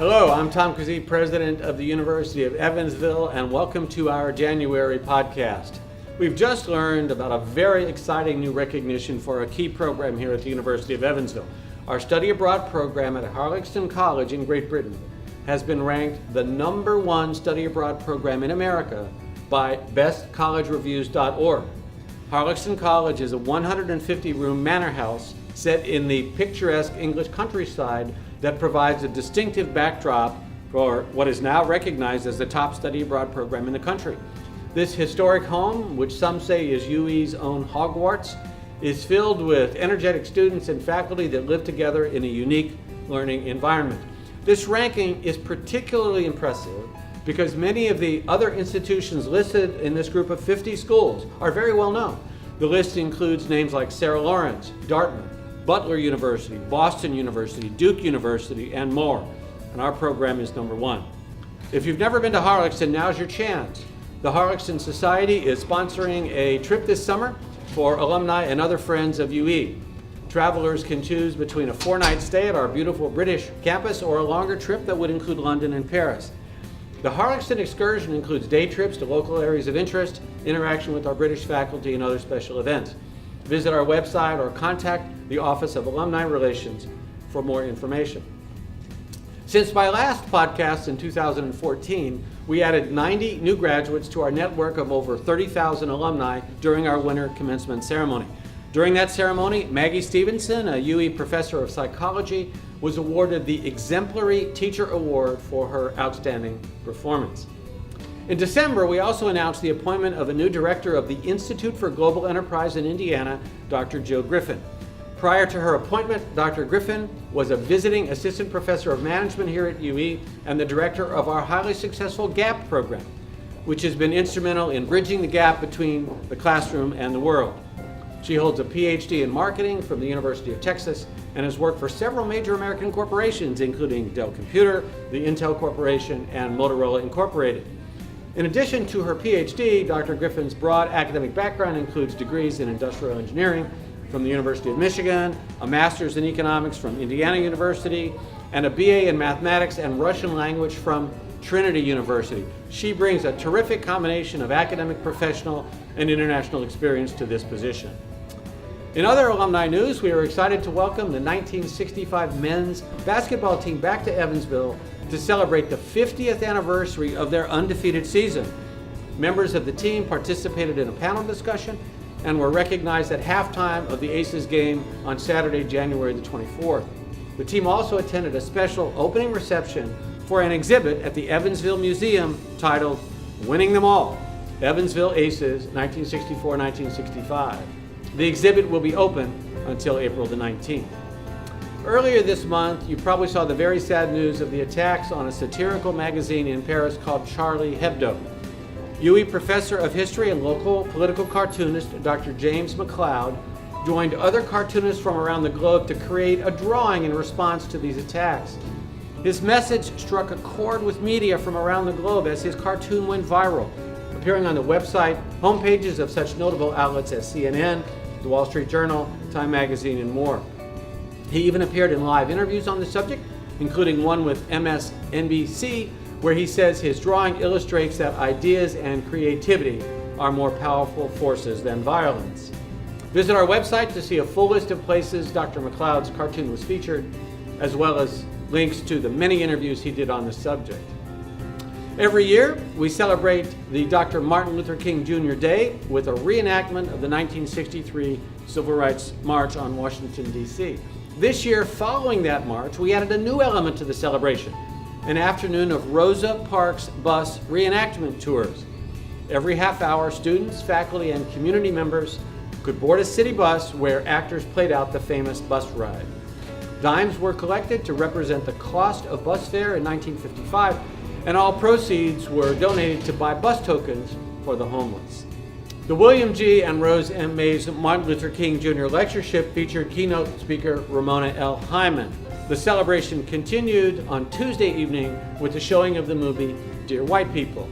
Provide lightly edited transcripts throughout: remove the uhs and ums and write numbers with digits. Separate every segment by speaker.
Speaker 1: Hello, I'm Tom Kazee, President of the University of Evansville, and welcome to our January podcast. We've just learned about a very exciting new recognition for a key program here at the University of Evansville. Our study abroad program at Harlaxton College in Great Britain has been ranked the #1 study abroad program in America by bestcollegereviews.org. Harlaxton College is a 150-room manor house set in the picturesque English countryside that provides a distinctive backdrop for what is now recognized as the top study abroad program in the country. This historic home, which some say is UE's own Hogwarts, is filled with energetic students and faculty that live together in a unique learning environment. This ranking is particularly impressive because many of the other institutions listed in this group of 50 schools are very well known. The list includes names like Sarah Lawrence, Dartmouth, Butler University, Boston University, Duke University, and more. And our program is #1. If you've never been to Harlaxton, now's your chance. The Harlaxton Society is sponsoring a trip this summer for alumni and other friends of UE. Travelers can choose between a 4-night stay at our beautiful British campus or a longer trip that would include London and Paris. The Harlaxton excursion includes day trips to local areas of interest, interaction with our British faculty, and other special events. Visit our website or contact the Office of Alumni Relations for more information. Since my last podcast in 2014, we added 90 new graduates to our network of over 30,000 alumni during our winter commencement ceremony. During that ceremony, Maggie Stevenson, a UE professor of psychology, was awarded the Exemplary Teacher Award for her outstanding performance. In December, we also announced the appointment of a new director of the Institute for Global Enterprise in Indiana, Dr. Jill Griffin. Prior to her appointment, Dr. Griffin was a visiting assistant professor of management here at UE and the director of our highly successful GAP program, which has been instrumental in bridging the gap between the classroom and the world. She holds a PhD in marketing from the University of Texas and has worked for several major American corporations, including Dell Computer, the Intel Corporation, and Motorola Incorporated. In addition to her PhD, Dr. Griffin's broad academic background includes degrees in industrial engineering from the University of Michigan, a master's in economics from Indiana University, and a BA in mathematics and Russian language from Trinity University. She brings a terrific combination of academic, professional, and international experience to this position. In other alumni news, we are excited to welcome the 1965 men's basketball team back to Evansville to celebrate the 50th anniversary of their undefeated season. Members of the team participated in a panel discussion and were recognized at halftime of the Aces game on Saturday, January the 24th. The team also attended a special opening reception for an exhibit at the Evansville Museum titled Winning Them All, Evansville Aces 1964-1965. The exhibit will be open until April the 19th. Earlier this month, you probably saw the very sad news of the attacks on a satirical magazine in Paris called Charlie Hebdo. UE professor of history and local political cartoonist Dr. James McLeod joined other cartoonists from around the globe to create a drawing in response to these attacks. His message struck a chord with media from around the globe as his cartoon went viral, appearing on the website homepages of such notable outlets as CNN, The Wall Street Journal, Time Magazine, and more. He even appeared in live interviews on the subject, including one with MSNBC, where he says his drawing illustrates that ideas and creativity are more powerful forces than violence. Visit our website to see a full list of places Dr. McLeod's cartoon was featured, as well as links to the many interviews he did on the subject. Every year, we celebrate the Dr. Martin Luther King Jr. Day with a reenactment of the 1963 Civil Rights March on Washington, D.C. This year, following that march, we added a new element to the celebration, an afternoon of Rosa Parks bus reenactment tours. Every half hour, students, faculty, and community members could board a city bus where actors played out the famous bus ride. Dimes were collected to represent the cost of bus fare in 1955, and all proceeds were donated to buy bus tokens for the homeless. The William G. and Rose M. Mays Martin Luther King Jr. Lectureship featured keynote speaker Ramona L. Hyman. The celebration continued on Tuesday evening with the showing of the movie Dear White People.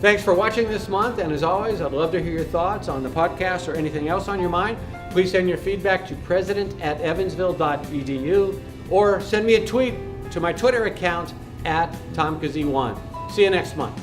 Speaker 1: Thanks for watching this month, and as always, I'd love to hear your thoughts on the podcast or anything else on your mind. Please send your feedback to president@evansville.edu or send me a tweet to to my Twitter account at TomKazee1. See you next month.